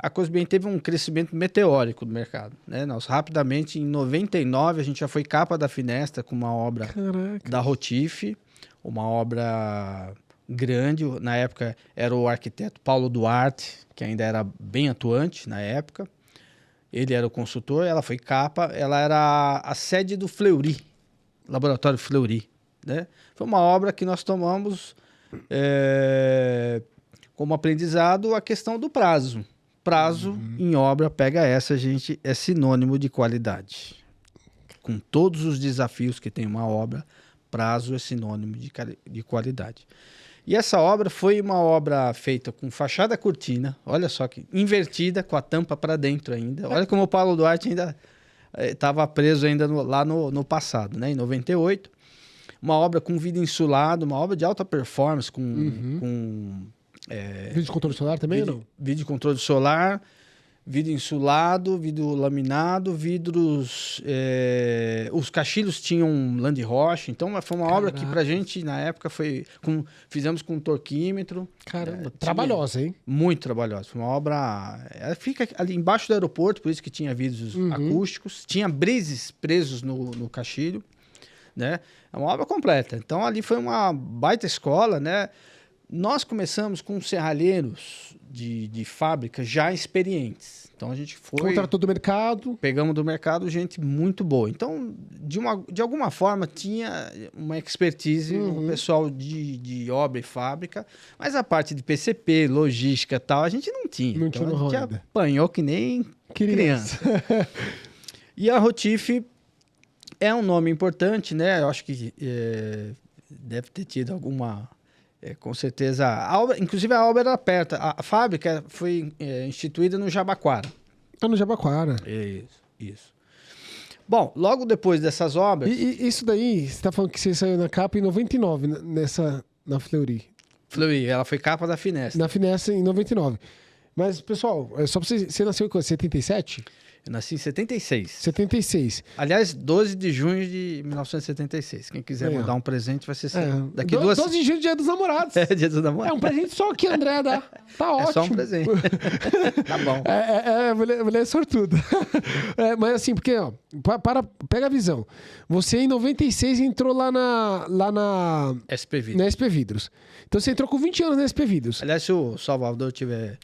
a Cosbem teve um crescimento meteórico do mercado, né? Nós rapidamente, em 99, a gente já foi capa da Finesta com uma obra da Rotif, uma obra grande. Na época era o arquiteto Paulo Duarte, que ainda era bem atuante na época. Ele era o consultor, ela foi capa, ela era a sede do Fleury, Laboratório Fleury, né? Foi uma obra que nós tomamos como aprendizado a questão do prazo. Prazo em obra, pega essa, gente, é sinônimo de qualidade. Com todos os desafios que tem uma obra, prazo é sinônimo de qualidade. E essa obra foi uma obra feita com fachada cortina, olha só que invertida, com a tampa para dentro ainda. Olha como o Paulo Duarte ainda estava preso ainda lá no passado, né? Em 98. Uma obra com vidro insulado, uma obra de alta performance, com vídeo de controle solar também ou não? Vídeo de controle solar, vidro insulado, vidro laminado, vidros... os caixilhos tinham lã de rocha, então foi uma obra que pra gente, na época, fizemos com torquímetro. Caramba, trabalhosa, hein? Muito trabalhosa. Foi uma obra... Ela fica ali embaixo do aeroporto, por isso que tinha vidros acústicos, tinha brises presos no caixilho, né? É uma obra completa. Então, ali foi uma baita escola, né? Nós começamos com serralheiros de fábrica já experientes. Então, a gente foi... Contratou do mercado. Pegamos do mercado gente muito boa. Então, de alguma forma, tinha uma expertise no pessoal de obra e fábrica, mas a parte de PCP, logística e tal, a gente não tinha. Não então, tinha a gente apanhou que nem criança. E a Rotif é um nome importante, né? Eu acho que deve ter tido alguma... com certeza. Inclusive, a obra era perto. A fábrica foi instituída no Jabaquara. No Jabaquara. Isso. Bom, logo depois dessas obras... E isso daí, você está falando que você saiu na capa em 99, na Fleury. Fleury, ela foi capa da Finesta. Na Finesta em 99. Mas, pessoal, só para você nasceu em 77? Eu nasci em 76. 76. Aliás, 12 de junho de 1976. Quem quiser mandar um presente vai ser daqui 12 de junho, dia dos namorados. Dia dos namorados. É um presente só que a André dá. Tá ótimo. É só um presente. Tá bom. Mulher é sortuda. Mas assim, porque, ó, pega a visão. Você em 96 entrou lá na SP Vidros. Na SP Vidros. Então você entrou com 20 anos na SP Vidros. Aliás, se o Salvador tiver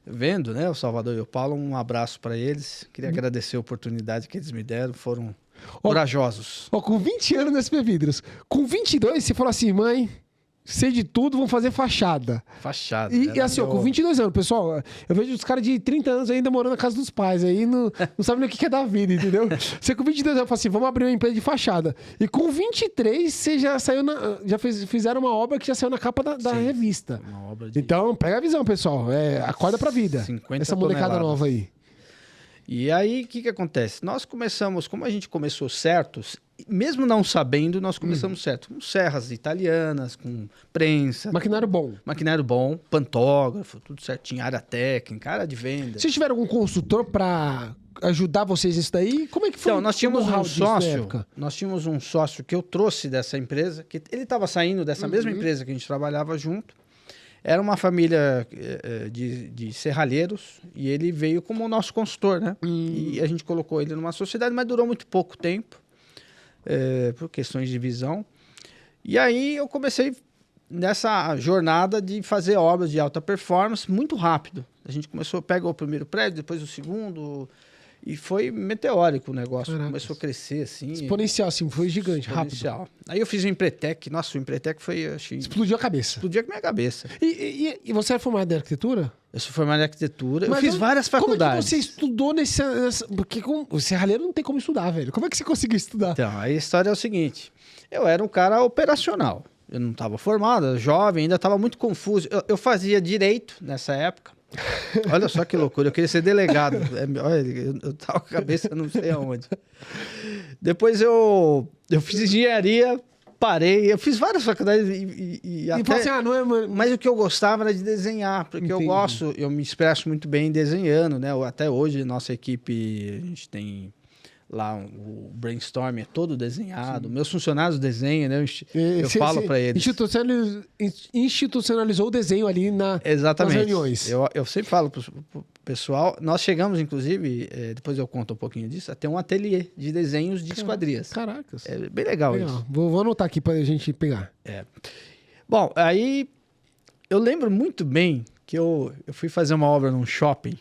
vendo, né? O Salvador e o Paulo, um abraço para eles. Queria agradecer a oportunidade que eles me deram. Foram corajosos. Com 20 anos na SP Vidros. Com 22, você falou assim, mãe, sei de tudo, vão fazer fachada. Fachada. E assim, com 22 anos, pessoal, eu vejo os caras de 30 anos ainda morando na casa dos pais, aí não sabem nem o que é da vida, entendeu? Você com 22 anos, eu falo assim, vamos abrir uma empresa de fachada. E com 23, você já saiu fizeram uma obra que já saiu na capa da revista. Uma obra de... Então, pega a visão, pessoal. Acorda pra vida. 50 essa molecada toneladas. nova aí. E aí, o que acontece? Nós começamos, como a gente começou certos, mesmo não sabendo, nós começamos certo. Com serras italianas, com prensa. Maquinário bom. Maquinário bom, pantógrafo, tudo certinho, área técnica, área de venda. Vocês tiveram algum consultor para ajudar vocês nisso daí? Como é que foi? Então, nós tínhamos o know-how um disso na sócio, época? que eu trouxe dessa empresa, que ele estava saindo dessa mesma empresa que a gente trabalhava junto. Era uma família de serralheiros e ele veio como o nosso consultor, né? E a gente colocou ele numa sociedade, mas durou muito pouco tempo, por questões de visão. E aí eu comecei nessa jornada de fazer obras de alta performance muito rápido. A gente pegou o primeiro prédio, depois o segundo... E foi meteórico o negócio. Caraca. Começou a crescer assim. Exponencial, assim, foi gigante, rápido. Aí eu fiz o Empretec. Nossa, o Empretec foi... Explodiu a cabeça. Explodiu com a minha cabeça. E você é formado em arquitetura? Eu sou formado em arquitetura. Mas eu fiz várias faculdades. Como é que você estudou porque o serralheiro não tem como estudar, velho. Como é que você conseguiu estudar? Então, a história é o seguinte. Eu era um cara operacional. Eu não estava formado, era jovem, ainda estava muito confuso. Eu fazia direito nessa época. Olha só que loucura, eu queria ser delegado. Olha, eu tava com a cabeça não sei aonde. Depois eu fiz engenharia, parei, eu fiz várias faculdades e até... assim, não é... Mas o que eu gostava era de desenhar, porque eu me expresso muito bem desenhando, né? Até hoje, nossa equipe, a gente tem lá o brainstorm é todo desenhado. Sim. Meus funcionários desenham, né? Eu falo para eles. Institucionalizou o desenho ali nas Exatamente. reuniões. Eu sempre falo pessoal. Nós chegamos, inclusive, depois eu conto um pouquinho disso, a ter um ateliê de desenhos de esquadrias. Caracas. É bem legal isso. Vou anotar aqui pra gente pegar. Bom, aí eu lembro muito bem que eu fui fazer uma obra num shopping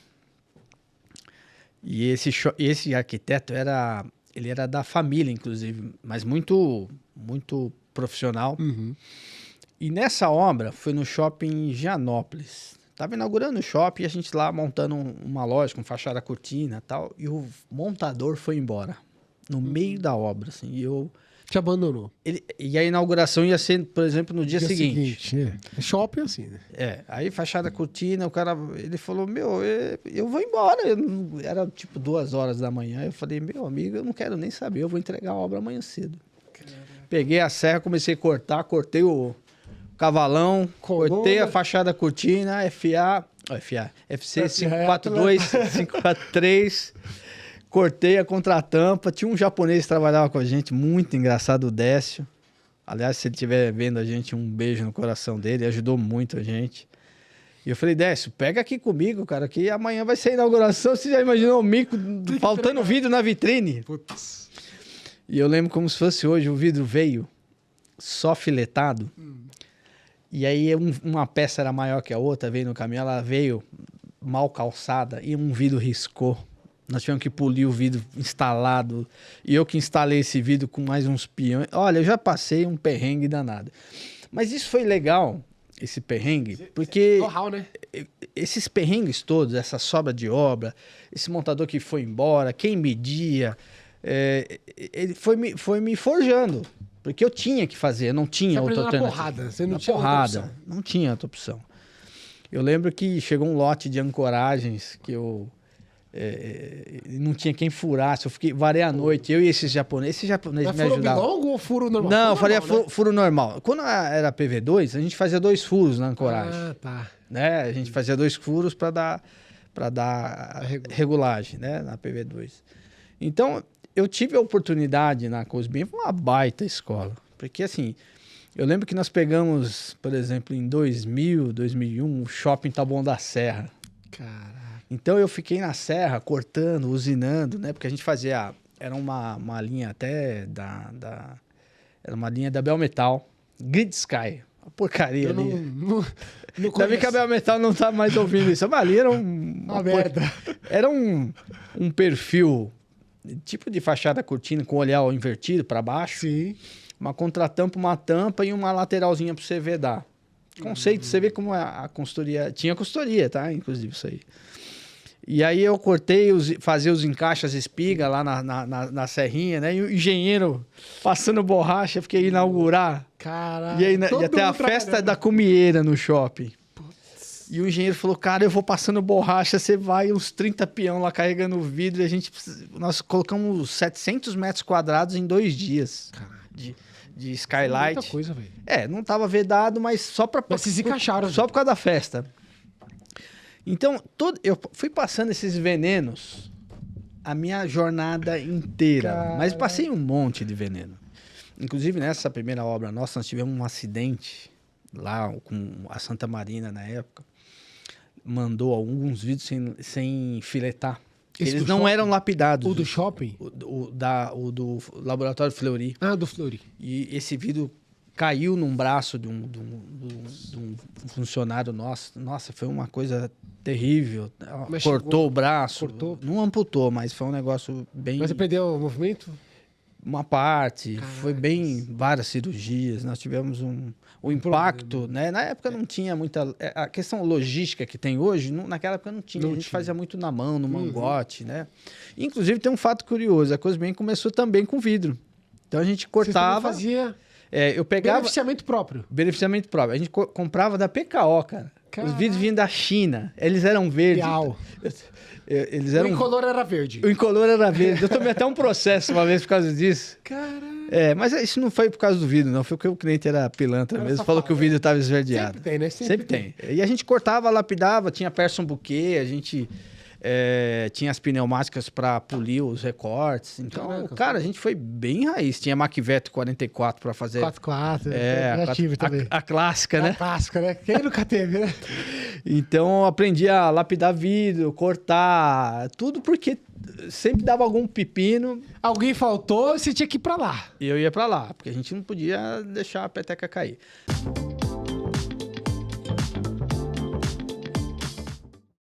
e esse arquiteto ele era da família, inclusive, mas muito, muito profissional. E nessa obra foi no shopping Gianópolis. Estava inaugurando o shopping e a gente lá montando uma loja com fachada cortina e tal. E o montador foi embora no meio da obra, assim. E eu... Te abandonou. E a inauguração ia ser, por exemplo, no dia seguinte. Shopping assim, né? Aí fachada cortina, o cara, ele falou, eu vou embora. Era tipo 2 horas da manhã. Eu falei, meu amigo, eu não quero nem saber, eu vou entregar a obra amanhã cedo. Caramba. Peguei a serra, comecei a cortar, cortei o cavalão, cortei a fachada cortina, FC 542, 543, cortei a contratampa. Tinha um japonês que trabalhava com a gente, muito engraçado, o Décio. Aliás, se ele estiver vendo a gente, um beijo no coração dele, ajudou muito a gente. E eu falei, Décio, pega aqui comigo, cara, que amanhã vai ser a inauguração. Você já imaginou o mico faltando vidro na vitrine? Putz. E eu lembro como se fosse hoje, o vidro veio só filetado. E aí uma peça era maior que a outra, veio no caminhão, ela veio mal calçada e um vidro riscou. Nós tivemos que polir o vidro instalado. E eu que instalei esse vidro com mais uns peões. Olha, eu já passei um perrengue danado. Mas isso foi legal, esse perrengue, porque né? esses perrengues todos, essa sobra de obra, esse montador que foi embora, quem media, ele foi me forjando. Porque eu tinha que fazer, eu não tinha outra alternativa. Você não tinha outra opção. Não tinha outra opção. Eu lembro que chegou um lote de ancoragens que eu não tinha quem furasse. Eu varei a noite, eu e esses japoneses. Esse japonês me ajudava. Furo longo ou furo normal? Não, eu faria furo normal. Quando era PV2, a gente fazia 2 furos na ancoragem. Ah, tá. Né? A gente fazia 2 furos para dar regulagem, né? Na PV2. Então, eu tive a oportunidade na Cosbin, uma baita escola. Porque, assim, eu lembro que nós pegamos, por exemplo, em 2000, 2001, o Shopping Taboão da Serra. Caraca. Então, eu fiquei na serra, cortando, usinando, né? Porque a gente fazia... Era uma linha até era uma linha da Bel Metal. Grid Sky. Uma porcaria ali. Ainda bem que a Bel Metal não tá mais ouvindo isso. Mas ali era uma merda. Era um perfil... tipo de fachada cortina com olhar invertido para baixo. Sim. Uma contratampa, uma tampa e uma lateralzinha para você vedar. Conceito, você vê como a consultoria... Tinha consultoria, tá? Inclusive isso aí. E aí eu cortei, fazia os encaixes, as espigas lá na serrinha, né? E o engenheiro passando borracha, fiquei inaugurar. Caralho. E aí ia até a festa da comieira no shopping. E o engenheiro falou, cara, eu vou passando borracha, você vai uns 30 peão lá carregando o vidro. E nós colocamos 700 metros quadrados em 2 dias de skylight. Muita coisa, velho. Não tava vedado, mas só para... Mas vocês encaixaram. Só por causa da festa. Então, eu fui passando esses venenos a minha jornada inteira. Cara... Mas passei um monte de veneno. Inclusive, nessa primeira obra nossa, nós tivemos um acidente lá com a Santa Marina na época. Mandou alguns vidros sem filetar. Eles não shopping? Eram lapidados. O do shopping? O do Laboratório Fleury. Ah, do Fleury. E esse vidro caiu num braço de um funcionário nosso. Nossa, foi uma coisa terrível. Mas cortou o braço. Cortou? Não amputou, mas foi um negócio bem... Mas você perdeu o movimento? Uma parte. Caraca. Foi bem... Várias cirurgias. Nós tivemos o impacto, né? Na época não tinha muita... A questão logística que tem hoje, naquela época não tinha. A gente fazia muito na mão, no mangote, né? Inclusive tem um fato curioso. A Cosbin começou também com vidro. Então a gente cortava... Você fazia... eu pegava... Beneficiamento próprio. Beneficiamento próprio. A gente comprava da PKO, cara. Caraca. Os vidros vinham da China. Eles eram verdes. Eles eram... O incolor era verde. O incolor era verde. Eu tomei até um processo uma vez por causa disso. Caralho. Mas isso não foi por causa do vidro, não. Foi porque o cliente era pilantra mesmo. Falou que o vidro estava esverdeado. Sempre tem, né? Sempre tem. E a gente cortava, lapidava, tinha Person Bouquet, a gente tinha as pneumáticas para polir os recortes. Então, Caraca, cara, a gente foi bem raiz. Tinha Macvete 44 para fazer... 4x4, É, já tive também. a clássica, A né? clássica, né? Quem nunca teve, né? Então, eu aprendi a lapidar vidro, cortar, tudo porque sempre dava algum pepino Alguém faltou, você tinha que ir pra lá. e eu ia para lá, porque a gente não podia deixar a peteca cair.